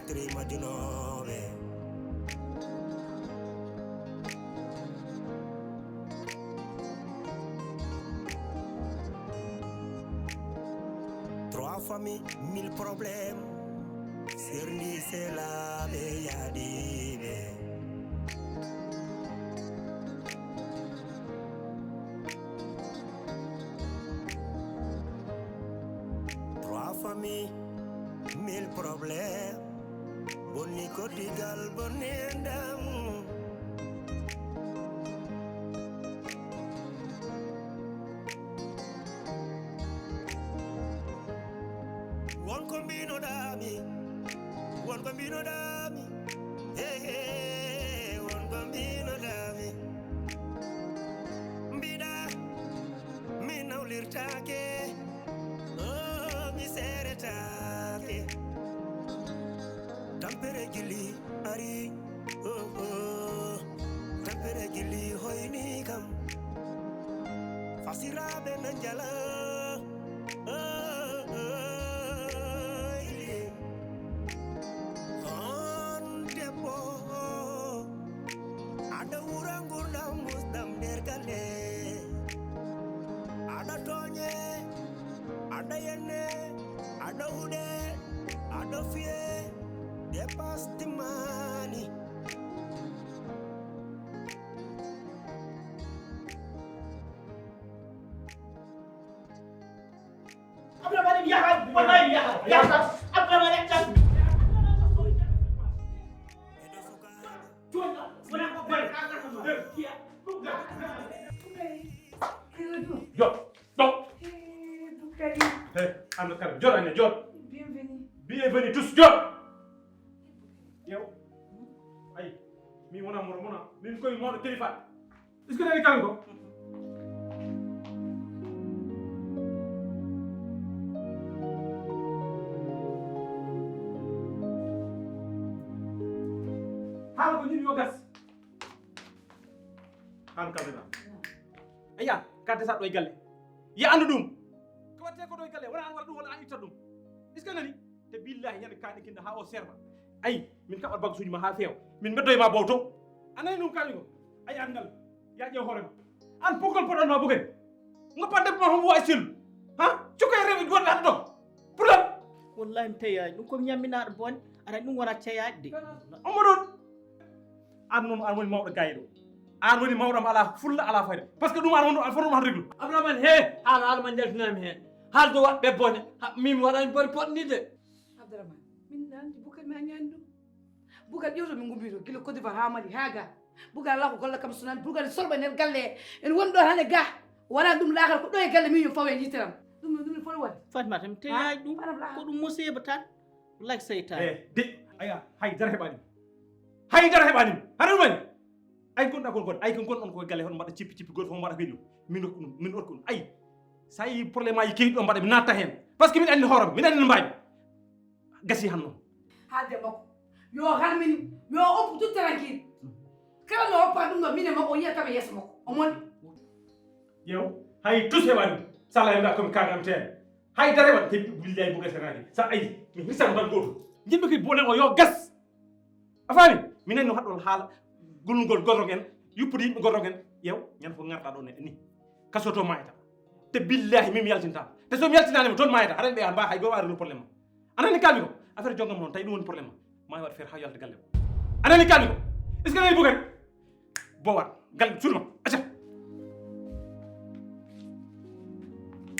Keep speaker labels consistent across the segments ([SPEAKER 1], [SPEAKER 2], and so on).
[SPEAKER 1] batterie majunooɓe Trois familles, mille problèmes. Serie, c'est la Réalisé. Trois familles, mille problèmes. Boni kotigal, boni ndam. One combino dami, one combino dami, hey hey, one combino dami. Mbida, mi naulirtake, oh mi seretake. Tampere gili ari, oh oh, tampere gili hoini kam. Fasirabe nanjala, oh oh. Ada urang-urang musdam dergale, ada tonye, ada yene, ada ude, ada fie, dia pasti mani.
[SPEAKER 2] Apa balik ya? Apa ya? Ya, apa balik jam?
[SPEAKER 3] Bienvenue tous, Diom. Yow ay mi mona min koy mo téléphone. Est-ce que da nga ko? Hal ko ñu gas. Han kalena. Aya, karte sa doy galle. Ya andu dum. Ko watte ko doy galle wala an wala dum wala an itta dum. Est-ce que nani? Te billahi ñande kaade kinda ha o serba ay min kaɓat bagge suji ma ha feew min beddoye ma bowto anani ɗum kañi ko ay an ngal ya ƴeew hoorema an pogol poɗon ma bugen goppa debbo ma homo wawi sellu ha cukoye rewi gonɗe haɗa dog pour lan
[SPEAKER 4] wallahi mi teyaani ɗum komi ñamminaɗo boone aɗa ɗum wona ceyaade de
[SPEAKER 3] omo ɗon an noon an woni mawɗo gaye ɗo an woni mawɗam ala fulla ala fayda par ce que ɗum an won an fof ɗum han réglu
[SPEAKER 2] Abdourahmane he haalma jaltinami hen haalde waɗɓe bone mimi waɗani bone poɗnide.
[SPEAKER 5] Abdourahmane min nandi Boucar mi a ñaani ɗum Boucar ƴewto min gumbito gila Côte d'Ivoire ha Mali ha ga Boucar ala ko golla kam sunani Boucar solɓa nder galle en woni ɗo hande ga wona ɗum laakal ko ɗo e galle min yo fawe yitteram ɗum foti waɗde
[SPEAKER 4] fatimata mi teyaani ɗum ko ɗum musiba tan lak seytani
[SPEAKER 3] de aya haydara heɓanimi haydara heɓanimi haɗa ɗumani ay gonɗa kon gon ay ko gonɗon koye galle hono mbaɗa cippi goto fof mbaɗa weñum min okku ɗum min okku ɗum ay sa yi probléme aji kewi ɗo mbaɗa mi natta hen par ce que min andi hoorema min andi no mbawi gasi han noon
[SPEAKER 5] haalde makko yo harmini yo oppu tout tranquille kala no oppa ɗum ɗo mine makko o yiyataɓe yeeso makko o moni
[SPEAKER 3] yew hay tous heɓani sala yemga komi kagam ten hay dara heɓat te billahi bo gasanaki sa ayi mi hirsam tan goto yimɓe koye bonen o yo gas a faami minen no haɗɗon haala gulnugol godrog en yuppude yimɓe godrog en yew ñande fof garɗa ɗo neɗɗo ni kasoto mayata te billahi mimi yaltintama te somi yaltinanima toon mayata aɗa ɓe mba hay go wawi réglu probléme o anani kalmi ko affaire jongam noon tawi ɗum woni probléme ma waɗ feere ha yalta galle o anani kalmi ko est ce que nani bugani bo wat galle suuduma acca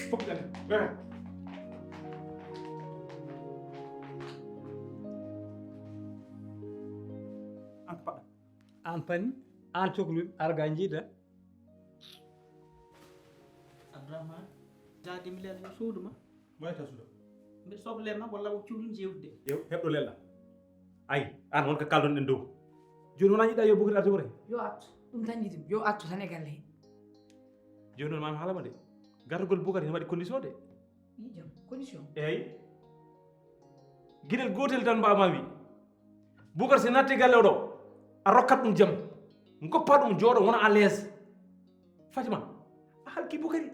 [SPEAKER 3] fof galle an ko paɗɗa
[SPEAKER 2] An pani an cohluɓe arga jiida
[SPEAKER 4] Abdourahmane jadi mi lelno suudu ma
[SPEAKER 3] moyta suuda
[SPEAKER 4] mbiɗa sohlema walla o cuhlum jewtude
[SPEAKER 3] yew heɓɗo lella ayi an wonko kaldon ɗen dow joni wona yiɗa yo bokori arde wore
[SPEAKER 5] yo attu ɗum tan jiidim yo attu tan e galle he
[SPEAKER 3] joni noon mami haalama de gartugol bokari ne waɗi condition de
[SPEAKER 5] ni jam condition
[SPEAKER 3] eyyi guiɗel gotel tan mbawma wi bokar so natti galle oɗo a rokkat ɗum jaam goppa ɗum jooɗo wona à l'aise fatima a halki bokari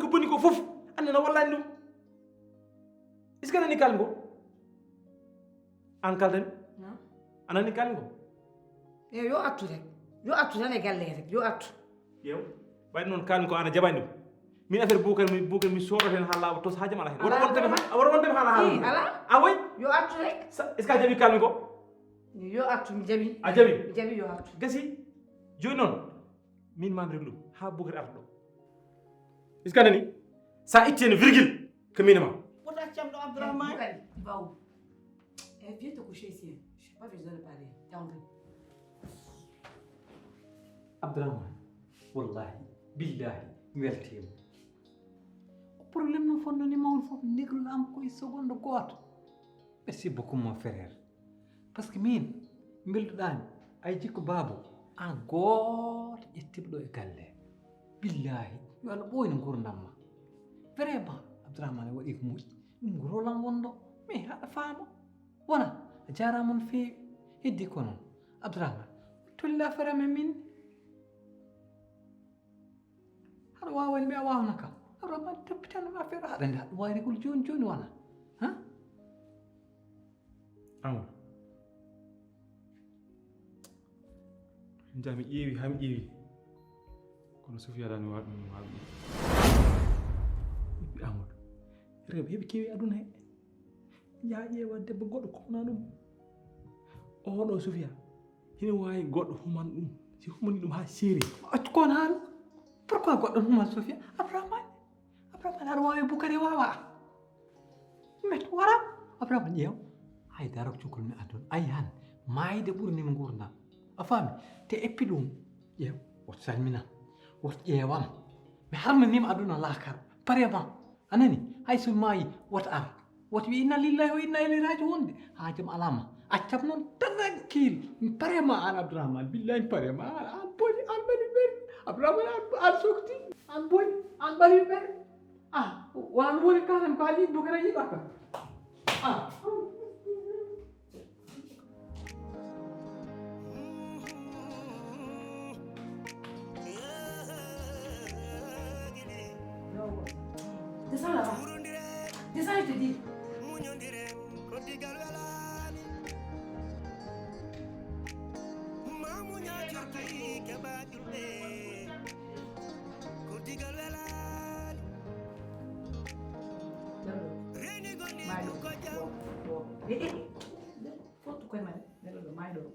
[SPEAKER 3] ko boni ko foof annena wallani ɗum est ce que nani kalmi ko an kalden anani kalin ko
[SPEAKER 5] yo attu rek yo attu tan e galle rek yo attu
[SPEAKER 3] yow way non kalin ko ana jabani min affaire buukar mi sodo ten halaaba tos haajam ala hen wor wonde hala
[SPEAKER 5] ala
[SPEAKER 3] a way
[SPEAKER 5] yo attu rek
[SPEAKER 3] est ce que jabi kalin ko
[SPEAKER 5] yo attu mi jabi
[SPEAKER 3] a jabi
[SPEAKER 5] mi jabi yo attu
[SPEAKER 3] gasi joni non min mam reglu ha buukar ardo est ce que nani sa ittene virgule que minima
[SPEAKER 4] wota camɗo abdourahmane
[SPEAKER 5] Baou, viens te coucher ici. Je n'ai pas besoin de parler. T'es en train.
[SPEAKER 2] Abdourahmane wallahi billahi weltima probléme no fondani mawon fof negrol am koye seconde goto merci beaucoup mon frère par ce que min belduɗani ay jikko baabo an gooto ƴettiɓe ɗo e galle billahi yo Allah ɓoyno gurdamma vraiment Abdourahmane waɗi ko moƴƴi ɗum ko rolam wonɗo mais haɗa faama wona a jarama no feewi heddi ko noon Abdourahmane tolli affaire amen min haɗa wawani mbi a wawna kam Abdourahmane toppitano affaire haɗa andi haɗa wawi regol joni joni wona ha
[SPEAKER 3] amadou jami ƴeewi hami ƴeewi kono Sofia dani waɗi ɗum waɗi ɓiɓɓe amadou rewɓe heɓe keewi aduna he ya ƴeewa debbo goɗɗo komna ɗum oɗo Sofia hine wawi goɗɗo human ɗum si humani ɗum ha séri
[SPEAKER 2] accu kon haaru pourquoi goɗɗo human Sofia Abdourahmane aɗa wawi Boukari wawa met wara Abdourahmane ƴeew haydara ko cukalmi aduna ayi han mayde ɓuurnima gurdam a faami te eppi ɗum ƴeew woto salminam woto ƴeewam mi harminima aduna laakara parement anani hay so maayi woto ar woto wi inna lillahi wa inna ilayhi raji'un haajam alama accam noon tranquille mi parement an Abdourahmane billahi mi parement an boni an ɓaɗi ɓeri Abdourahmane an sokti an boni an ɓaɗi ɓeri wona woni kalam ko a yiɗi Boukari a yiɗa kam
[SPEAKER 5] Descends là-bas. Descends, je te dis.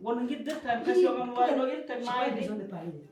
[SPEAKER 4] wono guiddata question kam wayno irtan maayde
[SPEAKER 5] besoin de parler.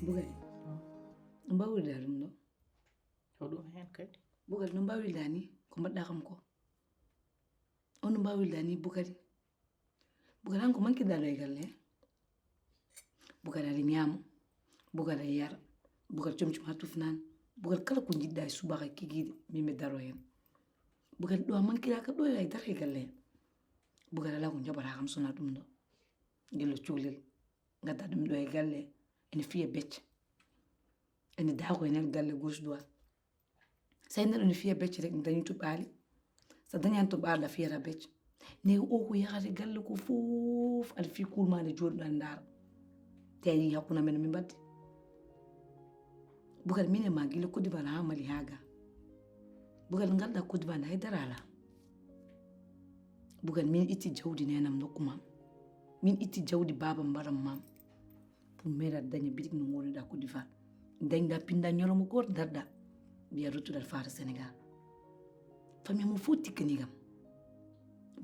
[SPEAKER 5] Boukari no mbawirɗa ɗum ɗo
[SPEAKER 4] o ɗum hen kadi
[SPEAKER 5] Boukari no mbawirɗa ni ko mbaɗɗa kam ko on no mbawirɗa ni Boukari an ko manquirɗa ɗo e galle Boukari aɗa ñaama Boukari aɗa yara Boukari comcum ha tufnani Boukari kala ko jiɗɗa e subaka kikiɗe min mi daro hen Boukari ɗo a manquiraka ɗo e dara e galle Boukari ala ko jaɓata kam sona ɗum ɗo guello cuhlel gadda ɗum ɗo e galle ene fiya becce ene daako enen galle gauche droite so neɗɗo ne fiya becce rek ne dañi to ɓaali so dañani to ɓaali a fiyata becce ne o ko yahate galle ko fof aɗa fi kulmade joɗiɗo aɗa ndaara te a yi hakkuna men min mbadde Boukari min e ma guila Côte d'Ivoire ha Mali ha ga Boukari ngalɗa Côte d'Ivoire nde haydara ala Boukari min itti jawdi nenam nokkuma min itti jawdi baba mbaram mam pour meeɗa daña bitik no gonɗa Côte d'Ivoire dañɗa pinda ñolomo goto darɗa mbiya ruttuɗat fata Sénégal famille mo fof tikkani kam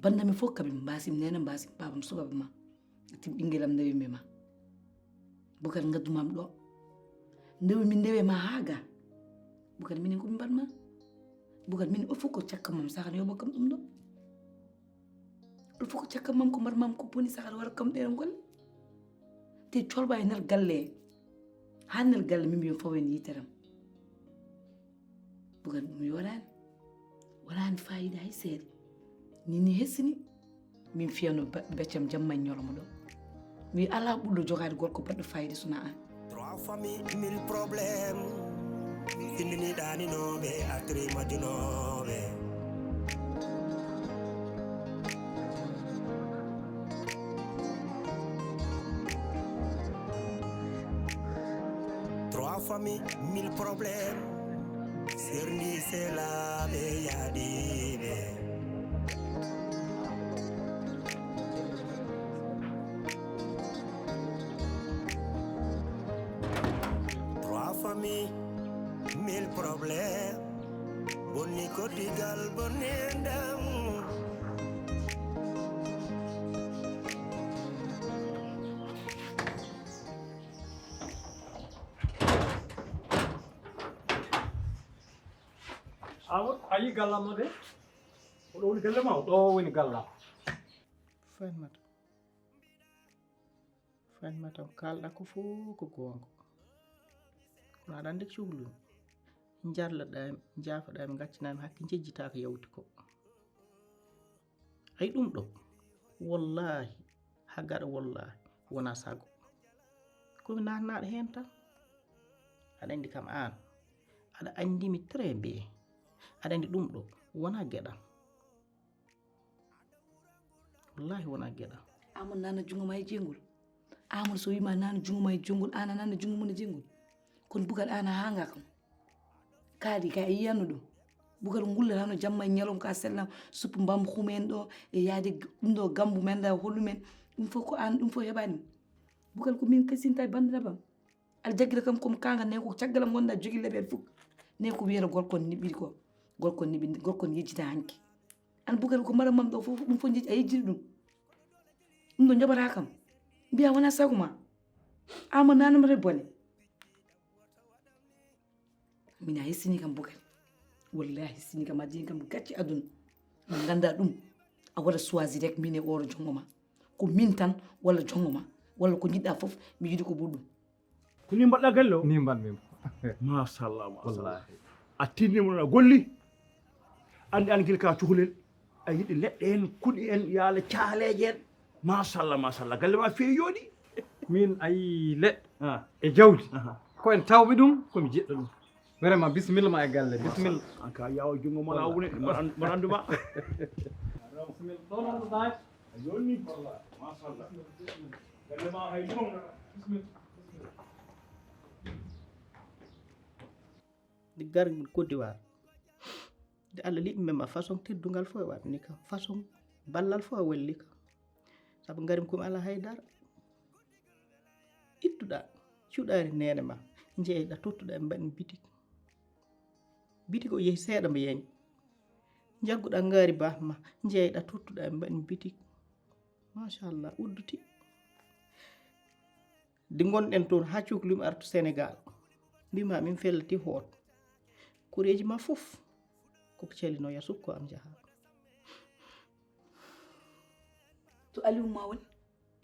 [SPEAKER 5] bandami fof kaɓe mbasim nena mbasim babam sukaɓe ma tim ɓinguelam ndewimi ma Boucar gaddumam ɗo ndewi min ndewe ma ha ga Boucar minen komi mbatma Boucar min o fof ko cakka mam sahana yoɓa kam ɗum ɗo o fof ko cakka mam ko mbatmam ko boni sahana wara kam ɗen golle te colɓa e nder galle ha nder galle min mbiyon fawen yiteram Boucar ɗum yorani fayida hay seeɗa nini hessini min fiyano beccam jamma ñolomo ɗo mi ala ɓulɗo jogade gorko baɗɗo fayida sona an
[SPEAKER 1] Trois familles, mille problèmes. Findini dani nobe, atri majinobe. Trois familles, mille problèmes. Sirni c'est la yadibe. Famille, mille problèmes. Boni kotigal, boni ndam.
[SPEAKER 3] Awon ayi galla mo de o woni galle ma o woni galla
[SPEAKER 4] fanmata kalɗa ko fof ko gonga kono aɗa andi cuhlu jarlaɗami jafaɗami gaccinami hakke jejjita ko yawti ko ay ɗum ɗo wallahi haggaɗa wallahi wona sago komi natnaɗo hen tan aɗa andi kam an aɗa andimi très bien aɗa andi ɗum ɗo wona gueɗal wallahi wona gueɗal
[SPEAKER 5] Amadou nana jungo ma e jengol Amadou so wima nana jungo ma e jengol ana nana jungo mum e jengol kono Boucar ana hanga kam kaadi ka e yiyano ɗum Boucar gullatano jamma e ñalom ka sellam suppu mbambo humen ɗo e yaade ɗum ɗo gambu men ɗa hollumen ɗum fof ko an ɗum fof heɓani Boucar ko min kasinta e bandirabam aɗa jagguira kam komi kanga ne ko caggalam gonɗa jogui leɓel fof ne ko wiyata gorkon niɓɓiɗi ko gorkon yejjita hanki an Boucar ko mbaɗa mam ɗo fof ɗum fof jeeƴi a yejjiri ɗum ɗo joɓata kam mbiya wona sago ma Amadou nanamata bone min a hessini kam Boucar wallahi hessini kam a jini kam gacci aduna min ganda ɗum a waɗa choisir rek min e oro jongo ma ko min tan walla jongo ma walla ko jiɗɗa fof mi yiɗi ko ɓurɗum
[SPEAKER 3] ko ni mbaɗɗa galle o
[SPEAKER 2] ni mbatmi
[SPEAKER 3] machallah wallahi a tinnimo a golli andi an guila ka cukalel a yiɗi leɗɗe en kuɗi en yaala caaleje en machallah galle ma feewi yooɗi
[SPEAKER 2] min ayi leɗɗe e jawdi ko en tawɓe ɗum komi jiɗɗo ɗum vraiment bisimilla ma e galle bisimilla
[SPEAKER 3] an ka yawa jungo ma lawune mbaɗa anduma
[SPEAKER 2] bisimilla ɗo noon ɗo
[SPEAKER 3] a yonni machallah galle ma hay ɗum bisimilla
[SPEAKER 4] ɗi garmi Côte d'Ivoire de Allah liɓi men ma façon teddugal fof e waɗani kam façon ballal fof a walli kam saabu garim komi ala haydara ittuɗa cuɗari nene ma jeeyɗa tottuɗa e mbaɗni bitik o yeehi seeɗa mbo yeeñi jagguɗa ngaari baaf ma jeeyɗa tottuɗa e mbaɗni bitik machallah udduti di gonɗen toon ha cukalumi artu Sénégal mbima min fellati hoot koreji ma fof koko calino ya sukko am jaha
[SPEAKER 5] to Aliou ma woni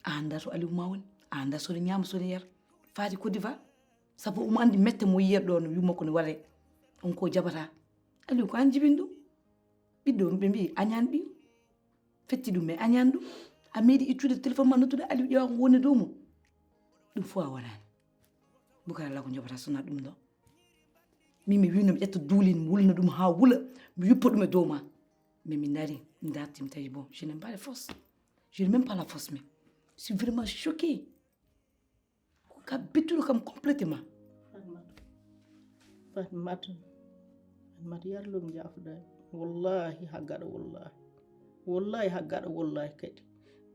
[SPEAKER 5] a anda to Aliou ma woni a anda soɗo ñama soɗo yara faati Côte d'Ivoire sabu omo andi mette mo yiyata ɗo no wimo ko ne waɗe on ko jabata Aliou ko an jibin ɗum ɓiɗɗo ɓe mbi añani ɓiyo fetti ɗum mais añani ɗum a meeɗi ittude téléphone ma noddude Aliou ƴeewa ko woni dow mum ɗum fof a waɗani Boucar ala ko jobata sona ɗum ɗo min mi wino mi ƴetta duulin mi wulna ɗum ha wula mi yuppa ɗum e dow ma mais mi dari mi darti mi tawi bon je n'aime pas les forces je n'aime même pas la force même je suis vraiment choquée ko ka bettuɗo kam complètement
[SPEAKER 4] Fatmata yarlum jafuɗani wallahi haggaɗo wallahi kadi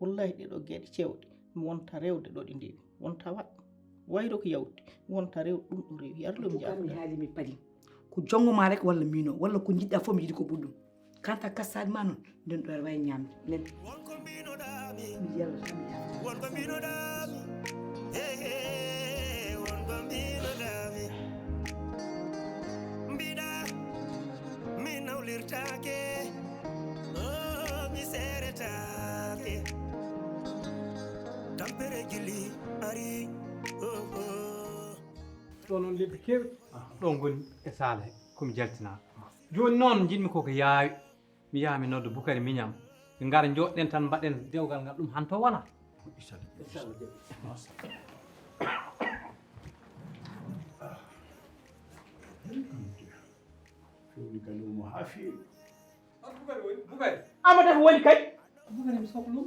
[SPEAKER 4] wallahi ɗeɗo gueɗe cewɗe mi wonta rewde ɗo ɗi ndewi wonta waɗ wayro ko yawti wonta rew ɗum ɗo rewi yarlum jafuɗani
[SPEAKER 5] mi haali mi paɗi ko jongo ma rek walla mino walla ko jiɗɗa fof mi yiɗi ko ɓurɗum kanta kassade ma non nden ɗo aɗa wawi ñamde nen
[SPEAKER 1] wonko mbinoɗami
[SPEAKER 5] mi yalla tan mi yafa
[SPEAKER 1] wonko mbinoɗami wonko mbinoɗami mbiɗa mi nawlirtake mi seretake tampere gilli ari
[SPEAKER 2] ɗo noon lebbi kewɗi ɗo goni e Sall he komi jaltina joni noon jinmi koko yaawi mi yaha mi nodda Boukary miñam ɓe gara joɗɗen tan mbaɗen dewgal ngal ɗum hanto wona Boukary
[SPEAKER 4] amata ko woni kay
[SPEAKER 2] Boukary mi sohlum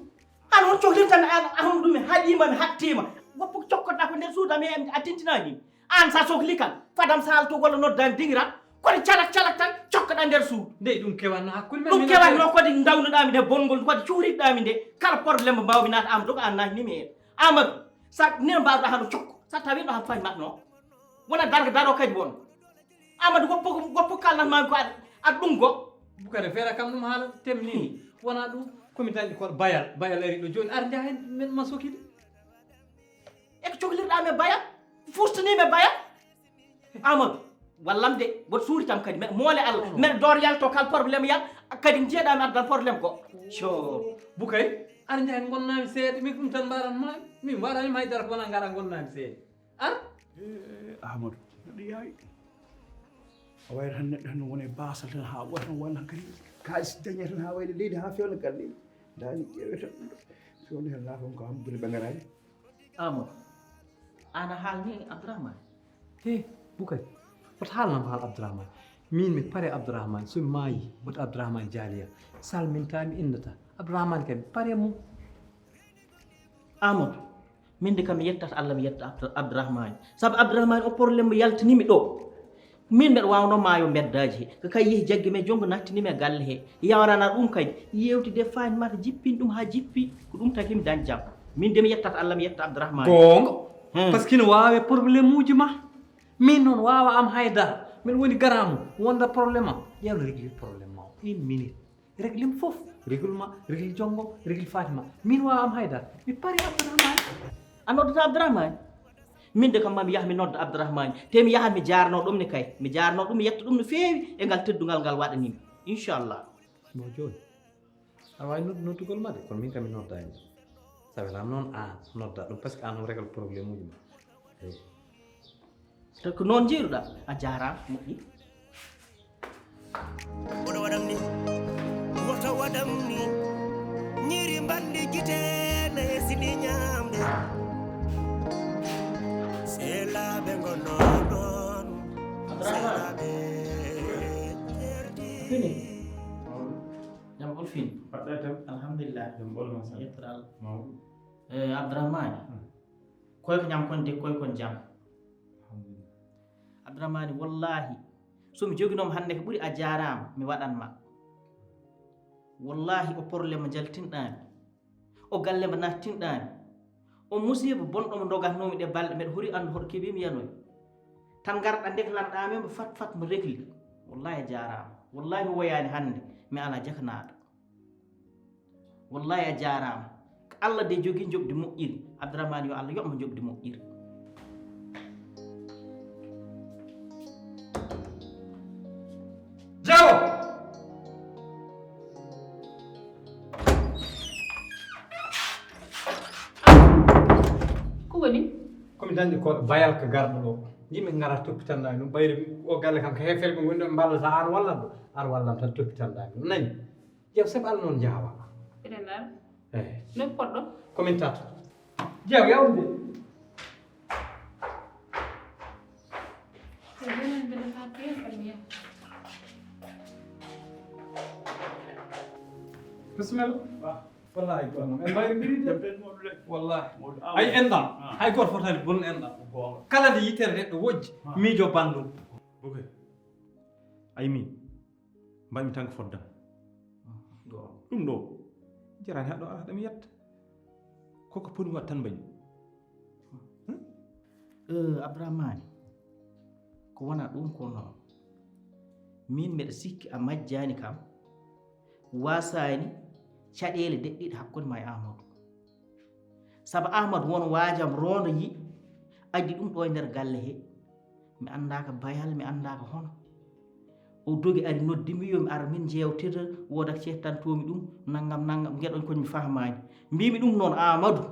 [SPEAKER 4] an on cohlim tan an ahon ɗum mi haɗima mi hattima woppu cokkoɗa ko nder suuda mi a tintinaji an sa sohli kam fadam sal to walla noddami dingiran kono calak calak tan cokkoɗa nder suudu
[SPEAKER 2] nde ɗum kewanno hakkude
[SPEAKER 4] ɗum kewanno kodi dawnuɗami nde bongol kodi cuhriɗami nde kala probléme mbawmi naata amadou ko an naatnimi hen amadou sa nen mbawɗa hano cokko sa tawi ɗo han fayi matno wona darga daro kadi won amadou woppu kalnatmami ko aɗa ɗum go
[SPEAKER 2] Boukary feere kam ɗum haala temnini wona ɗum komi dañɗi koɗo bayal ari ɗo joni ar jahen men ma sokide
[SPEAKER 4] eko cohlirɗami e bayal fustanimi e bayal amadou wallam de woto suuri tam kadi mbeɗa moole Allah mbeɗa door yalto kala probléme yal kadi jeeɗami addan probléme ko so
[SPEAKER 2] Boukary ar jahen gonnami seeɗa min ɗum tan mbaranmami min mbaranima haydara ko wona gara gonnami seeɗa ar
[SPEAKER 6] Ahmadou neɗɗo yaawi a wayata tan neɗɗo tan woni e basal tan ha ɓoya tan walla kadi kalis dañe tan ha wayde leydi ha fewna kal leydi dani ƴeeweta ɗum ɗo fewna hen laafon ko hamdude ɓe garaji
[SPEAKER 4] amadou ana haalni abdourahmane
[SPEAKER 2] he Boukary woto haalnam haal Abdourahmane min mi paare Abdourahmane somi maayi woto Abdourahmane jaaliya salmintami innata Abdourahmane kadi paare mum
[SPEAKER 4] amadou min de kam mi yettata Allah mi yetta abdourahmane saabu abdourahmane o probléme mo yaltinimi ɗo min mbeɗa wawno maayo beddaji he ko kay yeehi jaggi men jonggo nattinimi e galle he yawarana ɗum kadi yewtide fani mata jippin ɗum ha jippi ko ɗum taki mi dañ jam min de mi yettata Allah mi yetta abdourahmane
[SPEAKER 2] gonga par ce que ne wawe probléme uji ma min noon wawa am haydara min woni garamu wonda probléme am ƴewno régli probléme ma o 1 minute régli mo foof régli ma régli jonggo régli fatima min wawa am haydara mi paari Abdourahmane
[SPEAKER 4] a noddata abdourahmane min de kam mami yaha mi nodda abdourahmane te mi yaha mi jarno ɗum ne kay mi jarno ɗum mi yetta ɗum no feewi e ngal teddugal ngal waɗanimi inchallah
[SPEAKER 2] mo joni aɗa wawi noddugol ma de kono min kam mi noddani sa welam noon an nodda ɗum par ce que an o régla probléme uji ma eyi
[SPEAKER 4] te ko noon jiiruɗa a jarama moƴƴi
[SPEAKER 1] oɗo waɗam ni woto waɗam ni ñiri mbanɗi guitene e siɗi ñamde sehlaɓe gonno ɗon sehlaɓe
[SPEAKER 4] fini jam hol fini
[SPEAKER 3] mbaɗɗa tan
[SPEAKER 4] alhamdulillah
[SPEAKER 3] ɗum ɓolma sa
[SPEAKER 4] yettoɗa Allah
[SPEAKER 3] mawɗum
[SPEAKER 4] abdourahmane koy ko ñam kon de koy kon jam
[SPEAKER 3] alhamdulillah
[SPEAKER 4] abdourahmane wallahi somi joguinoma hande ko ɓuuri a jarama mi waɗanma wallahi o probléme jaltinɗami o galle mo nattinɗami o musiba bonɗo mo dogatnomi ɗe balɗe mbeɗa hori andu hoɗo keeɓimi yanoy tan garɗa ndeklanɗami mo fat fat mo régli wallahi a jarama wallahi mi woyani hande mi ala jakanaɗo wallahi a jarama ko Allah de jogui jogdi moƴƴiri abdourahmane yo Allah yoɓmo jogdi moƴƴiri
[SPEAKER 2] jawo
[SPEAKER 5] ko woni
[SPEAKER 2] komi dañɗi koɗo bayal ko garɗo ɗo yimɓe gara toppitanɗami ɗum ɓayri o galle kam ko hefere ɓe gonɗi ɓe ballata an wallat ɗo ar wallam tan toppitanɗami ɗum nani jeew saabu Allah noon jawa
[SPEAKER 5] eɗen ar
[SPEAKER 2] eyi
[SPEAKER 5] no poɗɗo
[SPEAKER 2] komin tata jeew yawde bisimilla wallahi gonno en mbayri mbiri wallahi ay enɗam hay goto fotani bonno enɗam kala nde yitere neɗɗo wojji miijo bandum
[SPEAKER 3] Boukary ay min mbaɗmi tan ko foddam ɗum ɗo jarani haɗo aɗami yetta koko poni wat tan mbañi
[SPEAKER 4] abdourahmane ko wona ɗum ko noon min mbeɗa sikki a majjani kam wasani caɗele deɗɗiɗe hakkude ma e Amadou sabu Amadou won waajam rondo yi addi ɗum ɗo e nder galle he mi andaka bayal mi andaka hono o dogi ari noddimi yomi ara min jewtida wodat cettantomi ɗum naggam gueɗon komi famani mbimi ɗum noon Amadou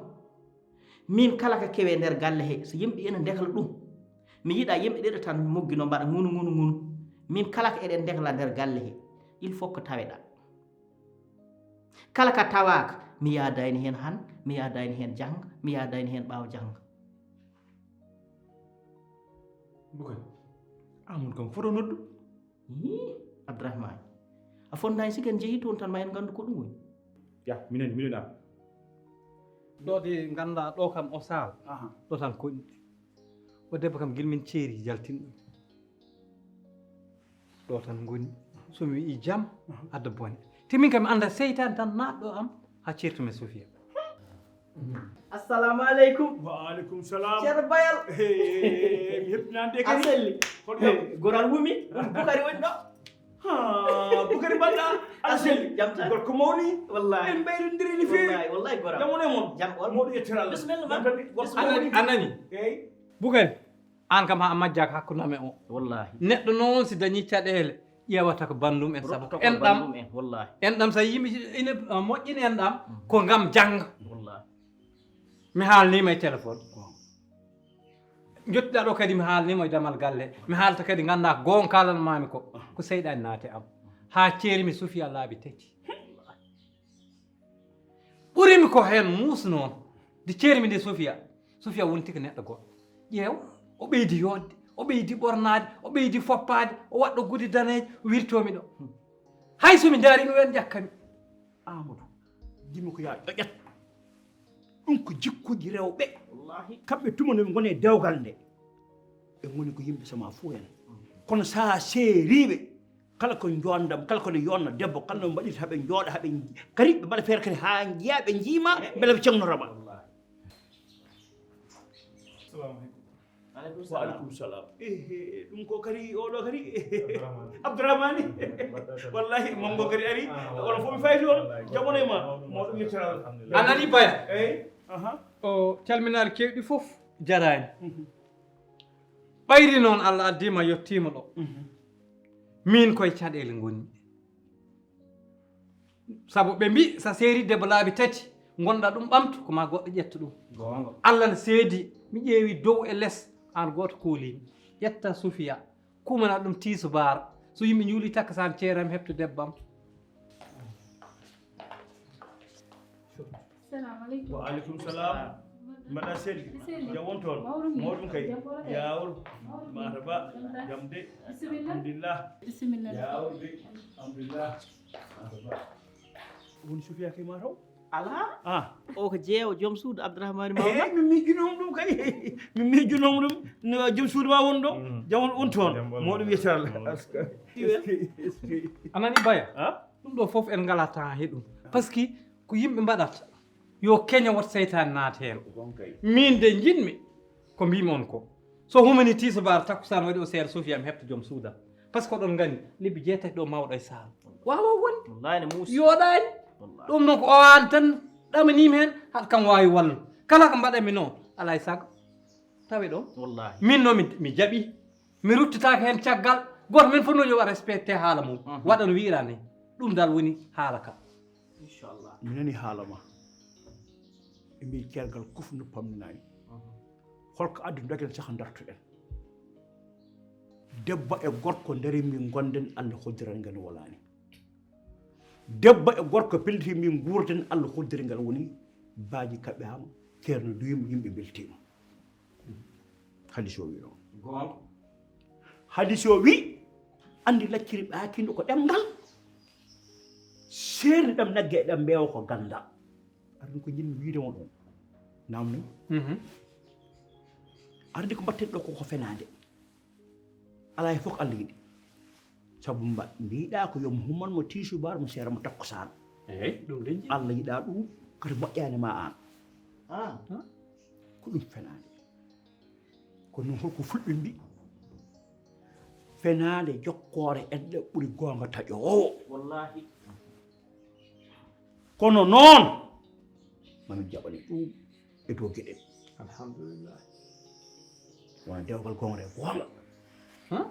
[SPEAKER 4] min kala ka kewe nder galle he so yimɓe ene dekla ɗum mi yiiɗa yimɓe ɗiɗo tan moggino mbaɗa ngunu min kala ka eɗen dekla nder galle he il faut que taweɗa kala ka tawaka mi yadayni hen han mi yadayni hen jangga mi yadayni hen ɓaawo jangga
[SPEAKER 3] Bukay Amadou kam foto noddu
[SPEAKER 4] Abdourahmane a fondani siken jeehi toon tan ma en gandu ko ɗum woni
[SPEAKER 3] ya minen am
[SPEAKER 2] ɗo de ganda ɗo kam o Sall ɗo tan koɗi o debbo kam guilmin ceeri jaltinɗum ɗo tan goni somi wii jaam adda bone te min kam mi anda seytani tan naatɗo am ha certumi Sofia
[SPEAKER 4] assalamu aleykum
[SPEAKER 6] wa aleykum salam
[SPEAKER 4] ceerno Bayal
[SPEAKER 6] mi heɓtinande
[SPEAKER 4] a
[SPEAKER 6] kadi
[SPEAKER 4] selli goral wumi Bukari woni ɗo
[SPEAKER 6] Bukari baɗɗa aɗa selli
[SPEAKER 4] jam tan
[SPEAKER 6] gorko mawni
[SPEAKER 4] wallahi
[SPEAKER 6] en ɓeydodiri ni fewi
[SPEAKER 4] wallahi goral
[SPEAKER 6] jamone moon
[SPEAKER 4] jam ol
[SPEAKER 6] moɗo yettere Allah
[SPEAKER 4] bismillah
[SPEAKER 2] anani
[SPEAKER 6] eyyi
[SPEAKER 2] Bukari an kam ha majjaka hakkudame o
[SPEAKER 4] wallahi
[SPEAKER 2] neɗɗo noon si dañi caɗele ƴewata ko bandum en saabu enɗam
[SPEAKER 4] wallahi
[SPEAKER 2] enɗam sa yimɓe ine moƴƴini enɗam ko gam jangga
[SPEAKER 4] wallahi
[SPEAKER 2] mi haalnima e téléphone jottiɗa ɗo kadi mi haalnima e damal galle mi haalta kadi ganda gon kalanmami ko seyɗani naate am ha ceerimi Sofia laabi tati ɓurimi ko hen muusi noon de ceerimi nde Sofia wonti ko neɗɗo goɗɗo ƴeew o ɓeydi yodde o ɓeydi ɓornade o ɓeydi foppade o waɗɗo gudi daneje wirtomi ɗo hay somi daari ɗum en ƴakkami
[SPEAKER 6] Amadou jimi ko yaa ƴoƴat ɗum ko jikkuji rewɓe kamɓe tumanoɓe gone dewgal nde ɓe goni ko yimɓe sama fo en kono sa seeriɓe kala ko jondam kala kone yonna debbo kala no mbaɗita haɓe jooɗa haɓe kadi ɓe mbaɗa feere kadi ha jiiya ɓe jiima beele ɓe cegnoroma wa aleykum salam ɗum ko kadi oɗo kadi Abdourahmane wallahi mango kadi ari oɗo fof mi fayti on jamonema moɗum yetteral
[SPEAKER 2] anani Baya
[SPEAKER 6] eyyi
[SPEAKER 2] o calminare kewɗi fof jarani ɓayri noon Allah addima yettima ɗo min koye caɗele gonni saabu ɓe mbi sa seeri debbo laabi tati gonɗa ɗum ɓamtu koma goɗɗo ƴetta ɗum Allah ne seedi mi ƴeewi dow e less an goto koolimi ƴetta Sofia kumana ɗum tiiso baara so yimɓe ñuuli takkasan ceeram heɓto debbam
[SPEAKER 7] Assalamu alaikum.
[SPEAKER 6] wa aleykum salam mbaɗa selli jam won toon mawɗum kay yawol mataba jam de alhamdulillah
[SPEAKER 7] Bismillah.
[SPEAKER 6] yawol de alhamdulillah woni Sofia kay ma taw
[SPEAKER 4] ala o ko jeewo joom suudu Abdourahmane
[SPEAKER 6] eyyi min miijunomo ɗum kay min miijunomo ɗum no joom suudu ma woni ɗo jamon on toon moɗum yettere Allah
[SPEAKER 2] anani Baya ɗum ɗo fof en ngala temps he ɗum par ce que ko yimɓe mbaɗata yo keña wat seytani naata hen min de jinmi ko mbimi on ko so humani tisobar takkusan waɗi o seeɗa Sofia mi heɓta joom suudam par ce que oɗon gandi lebbi jeetati ɗo mawɗo e Sall wawa wonde
[SPEAKER 4] wallahi ne muusi
[SPEAKER 2] yoɗani ɗum noon ko o an tan ɗamanimi hen haɗa kam wawi wallu kala ko mbaɗanmi noon alay saago tawi ɗo
[SPEAKER 4] wallahi
[SPEAKER 2] min noon mi jaaɓi mi ruttitaka hen caggal goto min fof noon yo waɗa respecté haala mum waɗa no wiirani ɗum dal woni haala kam
[SPEAKER 4] inchallah
[SPEAKER 6] mi nani haala ma e mbi kergal kuf no pamninani holko addu dagen saka dartuɗen debbo e gorko ndari min gonden Allah hoddiral ngal wolani debbo e gorko pelliti min guurden Allah hoddiri ngal woni baaji kaɓe hama ceerno duyima yimɓe beltima hadis o wi ɗon
[SPEAKER 2] gonga
[SPEAKER 6] hadis o wi andi lacciri ɓakindo ko ɗemgal seerni ɗam nagge e ɗam mbeewa ko ganda arni ko jinmi wiidemo ɗon namni ardi ko mbatten ɗo koko fenade ala e fof Allah yiɗi sabu mbiɗa ko yomi hummanmo tisubar mo seera mo takkosan
[SPEAKER 2] eyyi ɗum leñƴi
[SPEAKER 6] Allah yiɗa ɗum kadi moƴƴani ma an ko ɗum fenade ko noon holko fulɓe mbi fenade jokkore enɗe ɓuuri gonga taƴowo
[SPEAKER 4] wallahi
[SPEAKER 6] kono noon mamin jaɓani ɗum e dow geɗen
[SPEAKER 2] alhamdulillah
[SPEAKER 6] wona dewgal gonre gonga
[SPEAKER 2] Huh?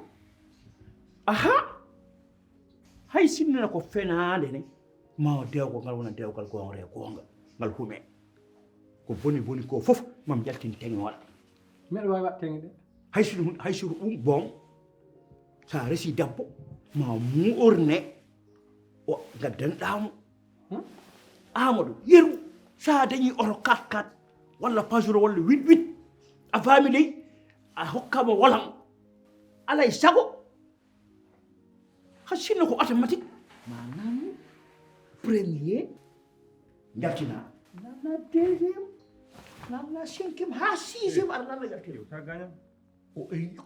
[SPEAKER 6] aha hay sinnana ko fenade ne ma dewgal ngal wona dewgal gonre gonga ngal hume ko boni boni ko fof mam jaltin teŋoɗa
[SPEAKER 2] mbeɗa wawi wattenge de
[SPEAKER 6] hay so ɗum bon sa resi debbo ma mu'orne o gaddanɗamo amadou yeru sa dañi oto 4-4 walla pasuro walla 8-8 a faami ley a hokkama walan alay sago ha sinno ko automatique manam premier jaltina nana deuxiéme nana cinquiéme ha sixiéme aɗa nana jaltina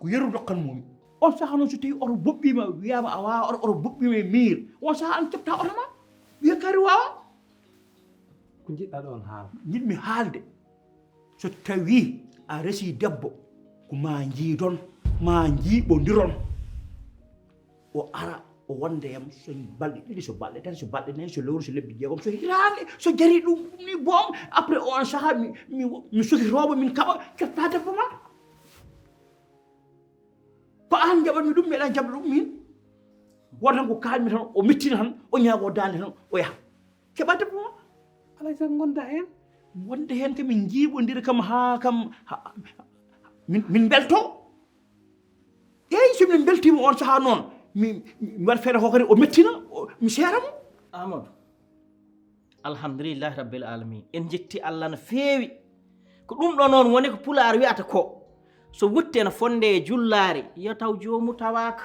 [SPEAKER 6] ko yeru dokkan mum on saha noon so tawi oto boɓɓima wiyama a wawa oto boɓɓima e miir on saha an kebta oto ma wiya kari wawa
[SPEAKER 2] ko jiɗɗa ɗon haala
[SPEAKER 6] jiɗmi haalde so tawi a resi debbo ko ma jiidon ma jiiɓodiron o ara o wonde yam so balɗe ɗiɗi so balɗe tati so balɗe nayi so lewru so lebbi jeegom so hitande so jari ɗum ni boom après on saha mi sokitoɓo min kaɓa kefta debbo ma ko an jaɓatmi ɗum meeɗa jaɓa ɗum min won tan ko kalmi tan o mettina tan o ñaago dande tan o yaha keɓa debbo ma
[SPEAKER 2] alay sago gonda hen
[SPEAKER 6] wonde hen kam min jiiɓodiri kam ha kam min belto eyi somin beltima on saha noon mi waɗa feere ko kadi o mettina mi seeramo
[SPEAKER 4] amadou alhamdulillahi rabbil alamin en jetti allah no feewi ko ɗum ɗo noon woni ko Poular wiyata ko so wutte no fonde e jullare yo taw jomum tawaka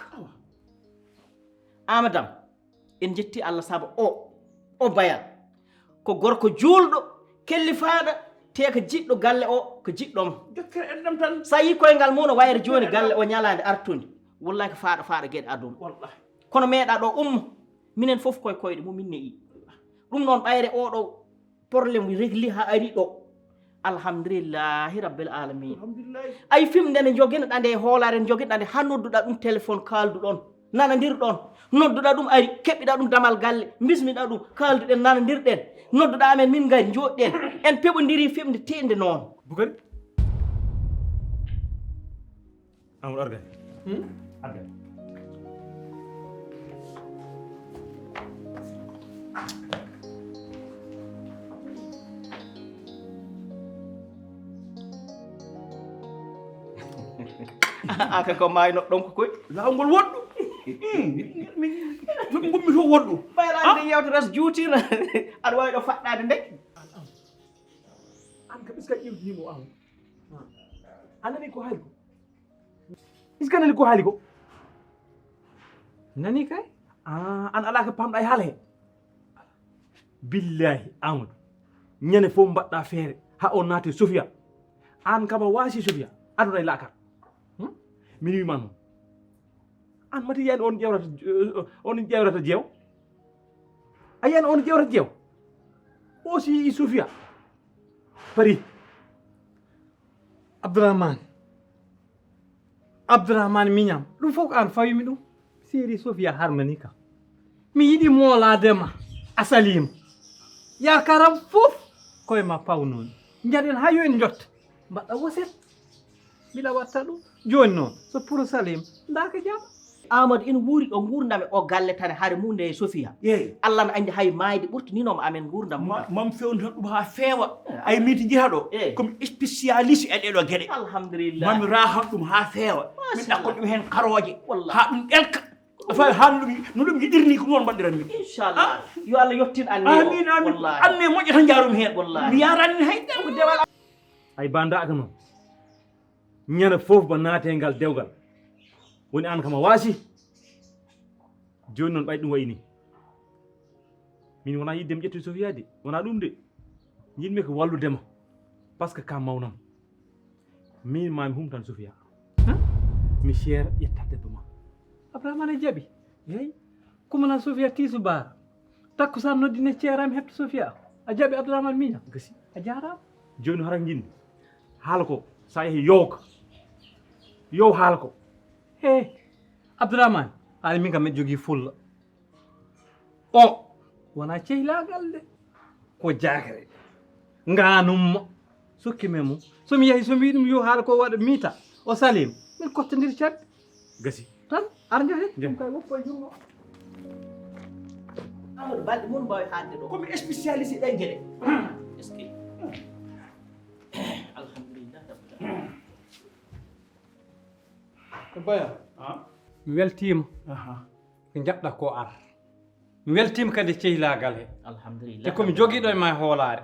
[SPEAKER 4] amadam en jetti allah saabu o bayal ko gorko juulɗo kellifaɗo te ko jiɗɗo galle o ko jiɗɗoma
[SPEAKER 6] jokkere en ɗam tan
[SPEAKER 4] sa yi koyngal mum no wayre joni galle o ñalade artude wallahi ko faaɗa gueɗe aduna
[SPEAKER 6] wallahi
[SPEAKER 4] kono meeɗa ɗo ummo minen fof koye koyɗe mum min neyi ɗum noon ɓayre oɗo probléme régli ha ari ɗo alhamdulillahi rabbil alamin
[SPEAKER 6] alhamdulillahi
[SPEAKER 4] ay fimde nde joguinoɗa nde hoolare nde joguinoɗa nde ha nodduɗa ɗum téléphone kalduɗon nanadirɗon nodduɗa ɗum ari keɓɓiɗa ɗum damal galle bismiɗa ɗum kalduɗen nanadirɗen nodduɗa amen min gari joɗɗen en peɓodiri fimde tinde noon
[SPEAKER 3] Bukari Amadou argay argay
[SPEAKER 4] aka ko mayno ɗon ko koy
[SPEAKER 6] lawgol woɗɗu soɓe gummi to woɗɗu
[SPEAKER 4] ɓayrade yewte ras juutina aɗa wawi ɗo faɗɗade nde
[SPEAKER 3] an kam iska ƴewtinimo an anani ko haali ko iska nani ko haali ko
[SPEAKER 2] nani kay
[SPEAKER 3] an ala ko pamɗa e haala he billahi Amadou ñande fof mbaɗɗa feere ha on naati Sofia an kama waasi Sofia aduna e laakar min wima noon an mati yiyani on ƴewrata jeew a yiyani on ƴewrata jeew o si yii Sofia pari
[SPEAKER 2] abdourahmane miñam ɗum fof ko an fawimi ɗum séri Sofia harmani kam mi yiɗi mooladema a salima yakaram fof koye ma pawnoni jaɗen ha yo en jotta mbaɗɗa woset mbiɗa watta ɗum joni noon so pour salim daka jaam
[SPEAKER 4] amadou ina wuuri ɗo gurdam e o galle tane haade munde e Sofia
[SPEAKER 6] yeyi
[SPEAKER 4] allah no andi hay mayde ɓurtininoma amen gurdam
[SPEAKER 6] mam fewni tan ɗum ha feewa ay miti jiha ɗo komi spécialiste e ɗeɗo gueɗe
[SPEAKER 4] alhamdulillah
[SPEAKER 6] mami rahan ɗum ha feewa min ɗakkon ɗum hen karoje
[SPEAKER 4] Wallahi.
[SPEAKER 6] ha ɗum ɗelka afa ha no ɗum yiɗirni ko noon mbaɗiranmi
[SPEAKER 4] inchallah yo allah yettin anni
[SPEAKER 6] amin amin
[SPEAKER 4] wallahi
[SPEAKER 6] anne moƴƴo tan jarumi hen
[SPEAKER 4] Wallahi.
[SPEAKER 6] mi yarani haydara
[SPEAKER 4] ko dewal
[SPEAKER 3] ay bandaka noon ñande fof ba naate ngal dewgal woni an kama waasi joni noon ɓay ɗum wayi ni min wona yidde mi ƴetti Sofia de wona ɗum de yinmi ko walludema par ce que ka mawnam min mami humtan Sofia mi seera ƴetta debbo ma
[SPEAKER 2] abdourahmane a jaaɓi yeyi kumana Sofia tisubara takkusan noddine ceerami hebto Sofia a jaaɓi abdourahmane miñam
[SPEAKER 3] gasi
[SPEAKER 2] a jarama
[SPEAKER 3] joni hara jinmi haala ko sa yeehi yowka yow haala ko
[SPEAKER 2] he abdourahmane haali min kam miɗa jogui fulla o wona cehlagal de ko jakere nganummo sukkime mum somi yahi so mbi ɗum yo haala ko waɗa miita o salim min kottodir cadde
[SPEAKER 3] gasi
[SPEAKER 2] tan ar jahen ɗum kay woppo e jungo
[SPEAKER 4] amadou balɗe mun mbawi haalde ɗo
[SPEAKER 6] komi spécialisé ɗe gueɗe
[SPEAKER 4] est ce que alhamdulillah rabbil
[SPEAKER 2] ko baya mi weltima ko jaɓɗa ko ar mi weltima kadi cehilagal he
[SPEAKER 4] alhamdulillah
[SPEAKER 2] te komi joguiɗo e ma hoolare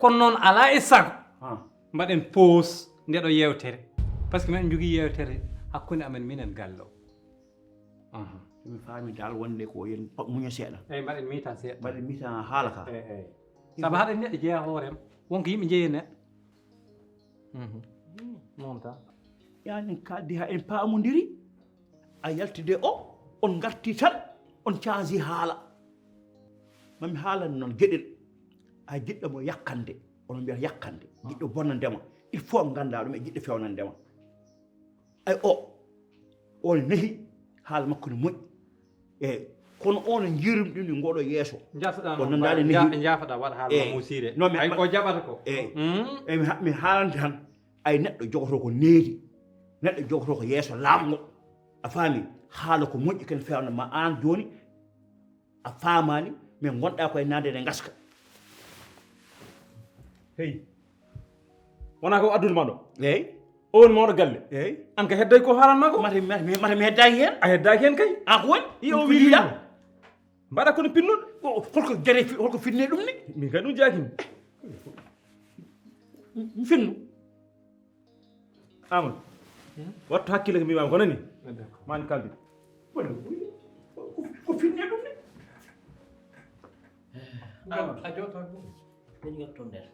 [SPEAKER 2] kono noon ala e sago mbaɗen pause ndeɗo yewtere par ce que miɗen jogui yewtere hakkude amen minen galle o
[SPEAKER 6] mi faami dal wonde ko yen muña seeɗa
[SPEAKER 2] eyyi mbaɗen miita seeɗa
[SPEAKER 6] mbaɗen miita haala ka
[SPEAKER 2] eyyi saabu haɗa neɗɗo jeeya hoorema wonko yimɓe jeeyi neɗɗo noon tan
[SPEAKER 6] yanin kaldi ha en paamodiri a yaltide o on garti tan on caasi haala mami haalani noon gueɗel a jiɗɗomo yakkande ono mbiyata yakkande jiɗɗo bonnandema il faut ganda ɗum e jiɗɗo fewnandema ay on nehi haala makko ne moƴƴi eyyi kono on jiirum ɗum ɗi ngoɗo yeeso
[SPEAKER 2] jafoɗa
[SPEAKER 6] o nandani nehi
[SPEAKER 2] jafoɗa waɗa haala mo siré ay o jaɓata ko
[SPEAKER 6] eyyi mi haalante tan ay neɗɗo jogoto ko needi neɗɗo jogoto ko yeeso laamgo a faami haala ko moƴƴi ken fewna ma an joni a faamani min gonɗa koye nande ne gaska
[SPEAKER 3] hey wona ko addude ma ɗo
[SPEAKER 6] eyyi
[SPEAKER 3] on mawɗo galle
[SPEAKER 6] eyyi
[SPEAKER 3] an ka hedday ko haalanma ko
[SPEAKER 6] mata mi heddaki hen
[SPEAKER 3] a heddaki hen kay
[SPEAKER 6] an ko woni
[SPEAKER 3] o
[SPEAKER 6] wi yiɗa
[SPEAKER 3] mbaɗa kono pinnuɗo
[SPEAKER 6] holko jare holko finne ɗum ni
[SPEAKER 3] min kadi ɗum jakimi
[SPEAKER 6] mi finnu
[SPEAKER 3] amadou wattu hakkille ko mbimami ko nani mani kalde
[SPEAKER 6] ko finne ɗum ni
[SPEAKER 2] a joto
[SPEAKER 4] min yetto nder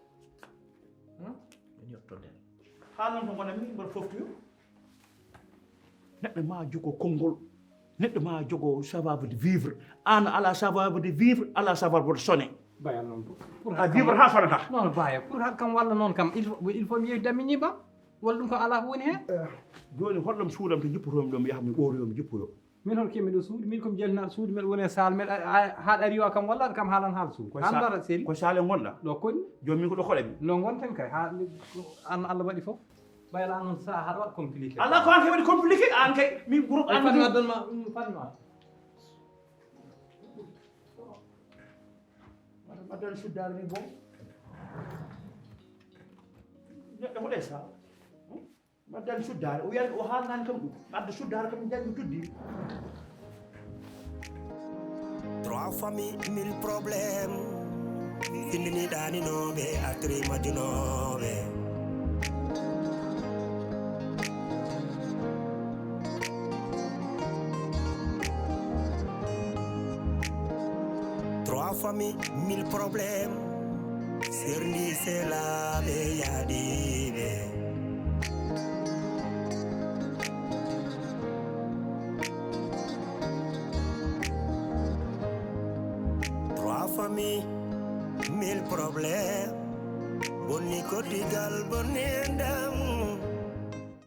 [SPEAKER 4] min yetto nder
[SPEAKER 6] haalan to gona min mbaɗa foftoyo neɗɗo ma jogo konngol neɗɗo ma jogo savoir de vivre an ala savoir de vivre ala savoir de sonner
[SPEAKER 2] baya noon pour
[SPEAKER 6] a vivre ha sonata
[SPEAKER 2] non baya pour hat kam walla noon kam il faut mi yewi dammi ñiba walla ɗum ko ala ko woni hen
[SPEAKER 6] joni holɗom suudam to jippotomi ɗo mi yaha mi ɓooroyo mi jippoyo
[SPEAKER 2] min hol kemi ɗo suudu min komi jaltinaɗo suudu meɗa woni e sall meɗa haɗa ari o kam walla kam haalan haala suudu an dara séri
[SPEAKER 6] ko saale gonɗa
[SPEAKER 2] ɗo koni
[SPEAKER 6] joni min ko ɗo koɗami
[SPEAKER 2] no gonten kay ha an Allah waɗi fof ɓayla noon sa haɗa waɗa compliqué
[SPEAKER 6] ala ko an kay waɗi compliqué an kay min groupe an
[SPEAKER 2] fanma donma fanma
[SPEAKER 6] madame suddare ni bon neɗɗo hoɗe sa madame suddare o wiyani o haalnani kam ɗum adda suddare kam jaggi tuddi
[SPEAKER 1] Trois familles, mille problèmes. Findini dani nobe, atri madinobe. Trois familles, mille problèmes. Serni c'est la yadibe. Famille, mille problèmes. Boni kotigal, boni ndam.